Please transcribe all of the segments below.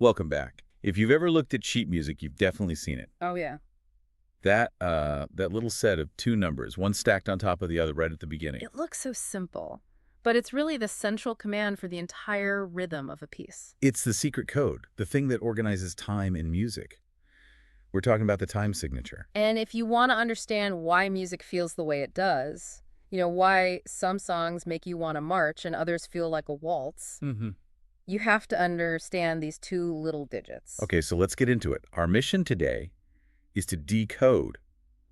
Welcome back. If you've ever looked at sheet music, you've definitely seen it. Oh, yeah. That little set of two numbers, one stacked on top of the other right at the beginning. It looks so simple, but it's really the central command for the entire rhythm of a piece. It's the secret code, the thing that organizes time in music. We're talking about the time signature. And if you want to understand why music feels the way it does, why some songs make you want to march and others feel like a waltz, Mm-hmm. you have to understand these two little digits. Okay, so let's get into it. Our mission today is to decode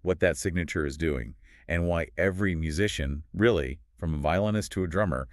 what that signature is doing and why every musician, really, from a violinist to a drummer,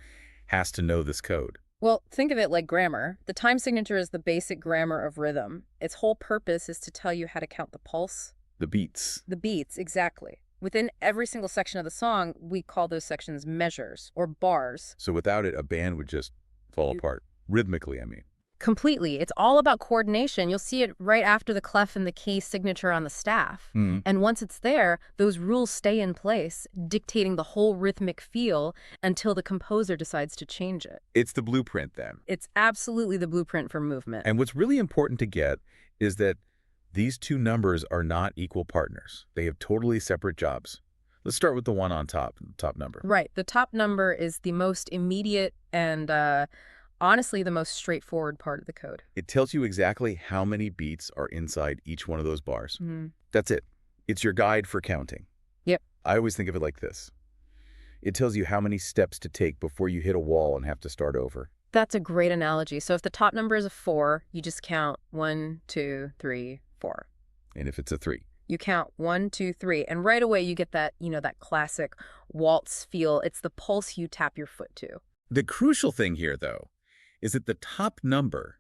has to know this code. Well, think of it like grammar. The time signature is the basic grammar of rhythm. Its whole purpose is to tell you how to count the pulse. The beats. The beats, exactly. Within every single section of the song, we call those sections measures or bars. So without it, a band would just fall apart. Rhythmically, I mean. Completely. It's all about coordination. You'll see it right after the clef and the key signature on the staff. Mm. And once it's there, those rules stay in place, dictating the whole rhythmic feel until the composer decides to change it. It's the blueprint then. It's absolutely the blueprint for movement. And what's really important to get is that these two numbers are not equal partners. They have totally separate jobs. Let's start with the one on top number. Right. The top number is the most immediate and honestly the most straightforward part of the code. It tells you exactly how many beats are inside each one of those bars. Mm. That's it. It's your guide for counting. Yep. I always think of it like this. It tells you how many steps to take before you hit a wall and have to start over. That's a great analogy. So if the top number is a 4, you just count 1, 2, 3, 4. And if it's a 3? You count 1, 2, 3, and right away you get that, that classic waltz feel. It's the pulse you tap your foot to. The crucial thing here, though, is that the top number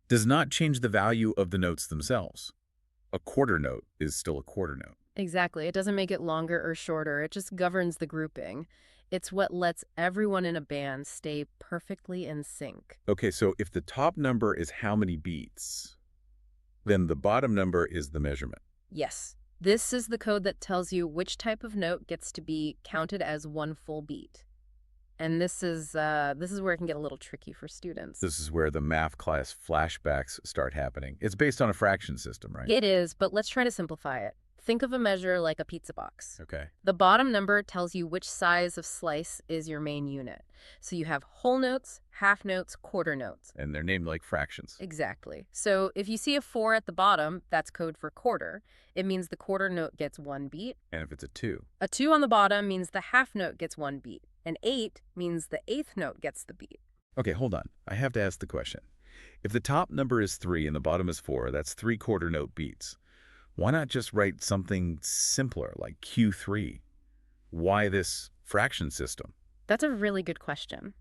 does not change the value of the notes themselves. A quarter note is still a quarter note. Exactly. It doesn't make it longer or shorter. It just governs the grouping. It's what lets everyone in a band stay perfectly in sync. Okay, so if the top number is how many beats, then the bottom number is the measurement. Yes. This is the code that tells you which type of note gets to be counted as one full beat. And this is where it can get a little tricky for students. This is where the math class flashbacks start happening. It's based on a fraction system, right? It is, but let's try to simplify it. Think of a measure like a pizza box. Okay. The bottom number tells you which size of slice is your main unit. So you have whole notes, half notes, quarter notes. And they're named like fractions. Exactly. So if you see a 4 at the bottom, that's code for quarter. It means the quarter note gets 1 beat. And if it's a 2? A 2 on the bottom means the half note gets 1 beat. An 8 means the eighth note gets the beat. Okay, hold on. I have to ask the question. If the top number is 3 and the bottom is 4, that's 3 quarter note beats. Why not just write something simpler like Q3? Why this fraction system? That's a really good question.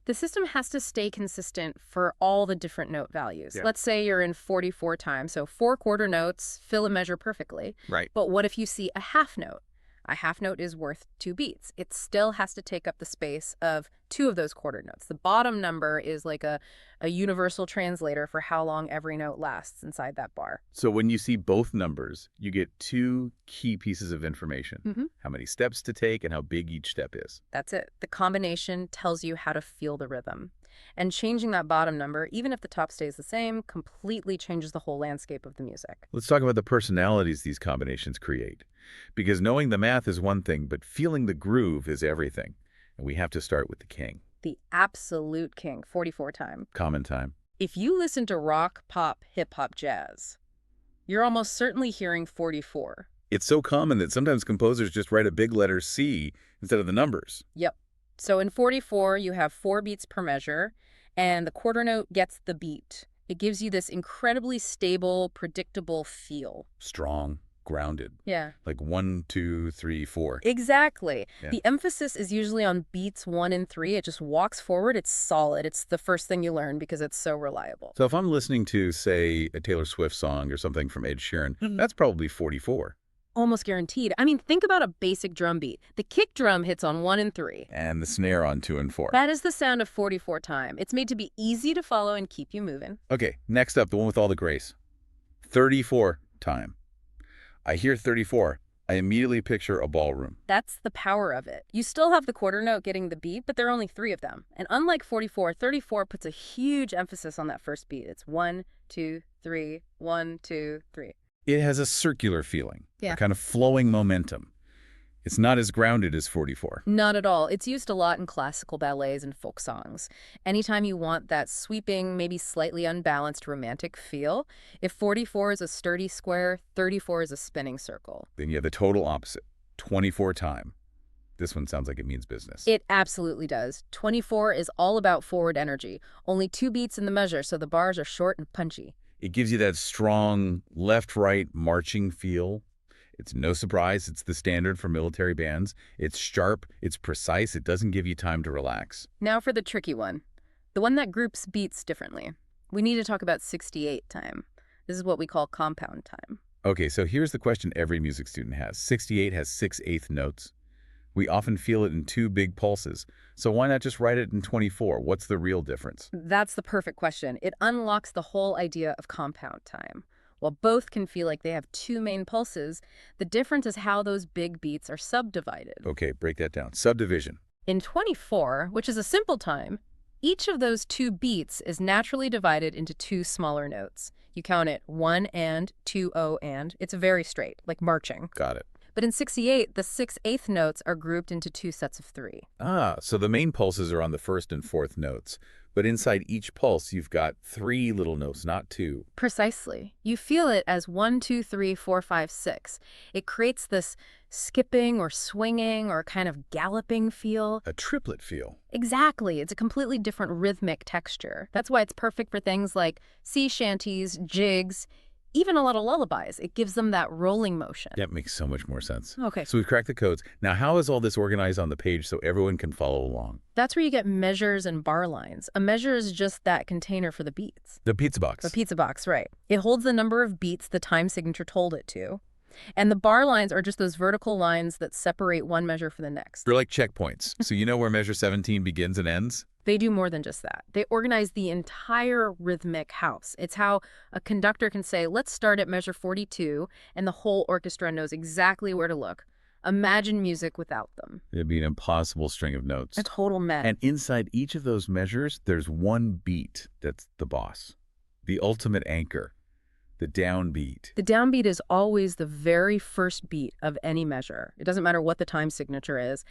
The system has to stay consistent for all the different note values. Yeah. Let's say you're in 44 times, so 4 quarter notes fill a measure perfectly. Right. But what if you see a half note? A half note is worth 2 beats. It still has to take up the space of 2 of those quarter notes. The bottom number is like a universal translator for how long every note lasts inside that bar. So when you see both numbers, you get 2 key pieces of information. Mm-hmm. How many steps to take and how big each step is. That's it. The combination tells you how to feel the rhythm. And changing that bottom number, even if the top stays the same, completely changes the whole landscape of the music. Let's talk about the personalities these combinations create. Because knowing the math is one thing, but feeling the groove is everything. And we have to start with the king. The absolute king, 44 time. Common time. If you listen to rock, pop, hip-hop, jazz, you're almost certainly hearing 44. It's so common that sometimes composers just write a big letter C instead of the numbers. Yep. So in 44, you have 4 beats per measure, and the quarter note gets the beat. It gives you this incredibly stable, predictable feel. Strong, grounded. Yeah. Like 1, 2, 3, 4. Exactly. Yeah. The emphasis is usually on beats 1 and 3. It just walks forward. It's solid. It's the first thing you learn because it's so reliable. So if I'm listening to, say, a Taylor Swift song or something from Ed Sheeran, that's probably 44. Almost guaranteed. I mean, think about a basic drum beat. The kick drum hits on 1 and 3. And the snare on 2 and 4. That is the sound of 44 time. It's made to be easy to follow and keep you moving. Okay, next up, the one with all the grace. 34 time. I hear 34 I immediately picture a ballroom. That's the power of it. You still have the quarter note getting the beat, but there are only 3 of them. And unlike 44, 34 puts a huge emphasis on that first beat. It's 1, 2, 3, 1, 2, 3. It has a circular feeling, Yeah. a kind of flowing momentum. It's not as grounded as 44. Not at all. It's used a lot in classical ballets and folk songs. Anytime you want that sweeping, maybe slightly unbalanced romantic feel, if 44 is a sturdy square, 34 is a spinning circle. Then you have the total opposite, 24 time. This one sounds like it means business. It absolutely does. 24 is all about forward energy. Only 2 beats in the measure, so the bars are short and punchy. It gives you that strong left-right marching feel. It's no surprise, it's the standard for military bands. It's sharp, it's precise, it doesn't give you time to relax. Now for the tricky one. The one that groups beats differently. We need to talk about 68 time. This is what we call compound time. Okay, so here's the question every music student has. 68 has 6/8 notes. We often feel it in 2 big pulses. So why not just write it in 24? What's the real difference? That's the perfect question. It unlocks the whole idea of compound time. While both can feel like they have 2 main pulses, the difference is how those big beats are subdivided. Okay, break that down. Subdivision. In 24, which is a simple time, each of those 2 beats is naturally divided into 2 smaller notes. You count it 1 and, 2 O and. It's very straight, like marching. Got it. But in 68, the 6/8 notes are grouped into 2 sets of 3. Ah, so the main pulses are on the first and fourth notes. But inside each pulse, you've got 3 little notes, not 2. Precisely. You feel it as 1, 2, 3, 4, 5, 6. It creates this skipping or swinging or kind of galloping feel. A triplet feel. Exactly. It's a completely different rhythmic texture. That's why it's perfect for things like sea shanties, jigs, even a lot of lullabies. It gives them that rolling motion. That makes so much more sense. Okay. So we've cracked the codes. Now, how is all this organized on the page so everyone can follow along? That's where you get measures and bar lines. A measure is just that container for the beats. The pizza box. The pizza box, right. It holds the number of beats the time signature told it to. And the bar lines are just those vertical lines that separate one measure from the next. They're like checkpoints. So you know where measure 17 begins and ends? They do more than just that. They organize the entire rhythmic house. It's how a conductor can say, let's start at measure 42, and the whole orchestra knows exactly where to look. Imagine music without them. It'd be an impossible string of notes. A total mess. And inside each of those measures, there's one beat that's the boss. The ultimate anchor. The downbeat. The downbeat is always the very first beat of any measure. It doesn't matter what the time signature is.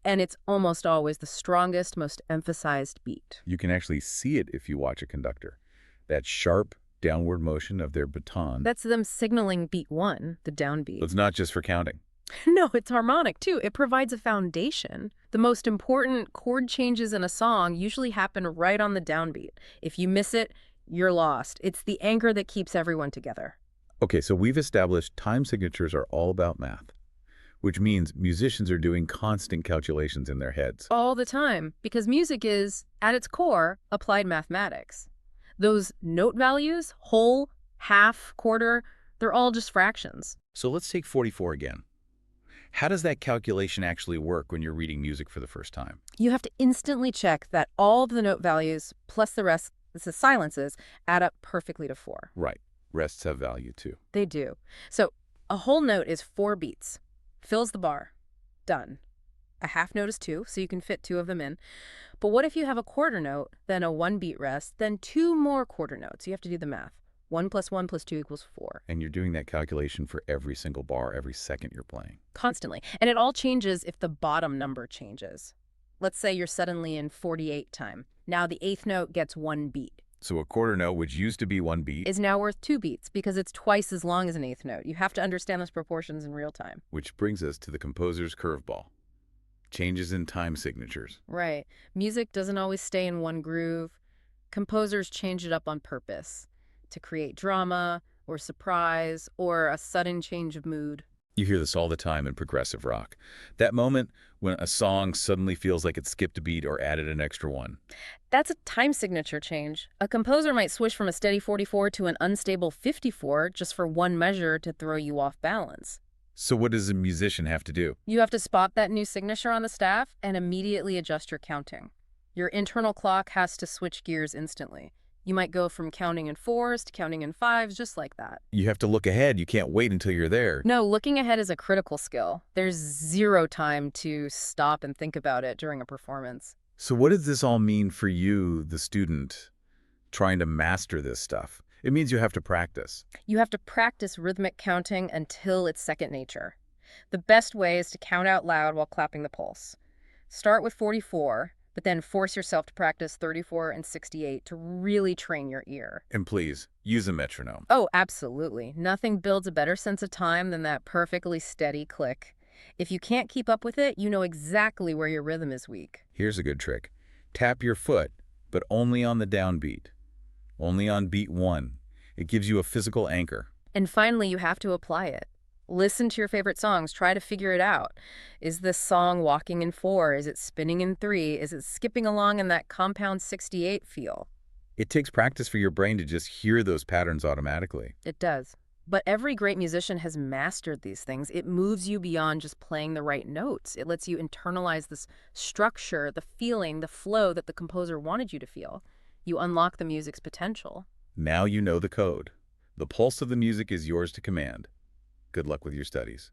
And it's almost always the strongest, most emphasized beat. You can actually see it if you watch a conductor. That sharp downward motion of their baton. That's them signaling beat 1, the downbeat. It's not just for counting. No, it's harmonic, too. It provides a foundation. The most important chord changes in a song usually happen right on the downbeat. If you miss it, you're lost. It's the anchor that keeps everyone together. Okay, so we've established time signatures are all about math, which means musicians are doing constant calculations in their heads. All the time, because music is, at its core, applied mathematics. Those note values, whole, half, quarter, they're all just fractions. So let's take 44 again. How does that calculation actually work when you're reading music for the first time? You have to instantly check that all of the note values plus the rest, the silences, add up perfectly to 4. Right. Rests have value too. They do. So a whole note is 4 beats. Fills the bar. Done. A half note is 2, so you can fit 2 of them in. But what if you have a quarter note, then a 1-beat rest, then 2 more quarter notes? You have to do the math. 1 + 1 + 2 = 4. And you're doing that calculation for every single bar, every second you're playing. Constantly. And it all changes if the bottom number changes. Let's say you're suddenly in 48 time. Now the 8th note gets 1 beat. So a quarter note, which used to be 1 beat, Is now worth 2 beats because it's twice as long as an 8th note. You have to understand those proportions in real time. which brings us to the composer's curveball. Changes in time signatures. Right. Music doesn't always stay in one groove. Composers change it up on purpose to create drama or surprise or a sudden change of mood. You hear this all the time in progressive rock. That moment when a song suddenly feels like it skipped a beat or added an extra one. That's a time signature change. A composer might switch from a steady 44 to an unstable 54 just for one measure to throw you off balance. So what does a musician have to do? You have to spot that new signature on the staff and immediately adjust your counting. Your internal clock has to switch gears instantly. You might go from counting in fours to counting in fives, just like that. You have to look ahead. You can't wait until you're there. No, looking ahead is a critical skill. There's zero time to stop and think about it during a performance. So what does this all mean for you, the student, trying to master this stuff? It means you have to practice. You have to practice rhythmic counting until it's second nature. The best way is to count out loud while clapping the pulse. Start with 44, but then force yourself to practice 34 and 68 to really train your ear. And please, use a metronome. Oh, absolutely. Nothing builds a better sense of time than that perfectly steady click. If you can't keep up with it, you know exactly where your rhythm is weak. Here's a good trick. Tap your foot, but only on the downbeat. Only on beat 1. It gives you a physical anchor. And finally, you have to apply it. Listen to your favorite songs. Try to figure it out. Is this song walking in 4? Is it spinning in 3? Is it skipping along in that compound 68 feel? It takes practice for your brain to just hear those patterns automatically. It does. But every great musician has mastered these things. It moves you beyond just playing the right notes. It lets you internalize this structure, the feeling, the flow that the composer wanted you to feel. You unlock the music's potential. Now you know the code. The pulse of the music is yours to command. Good luck with your studies.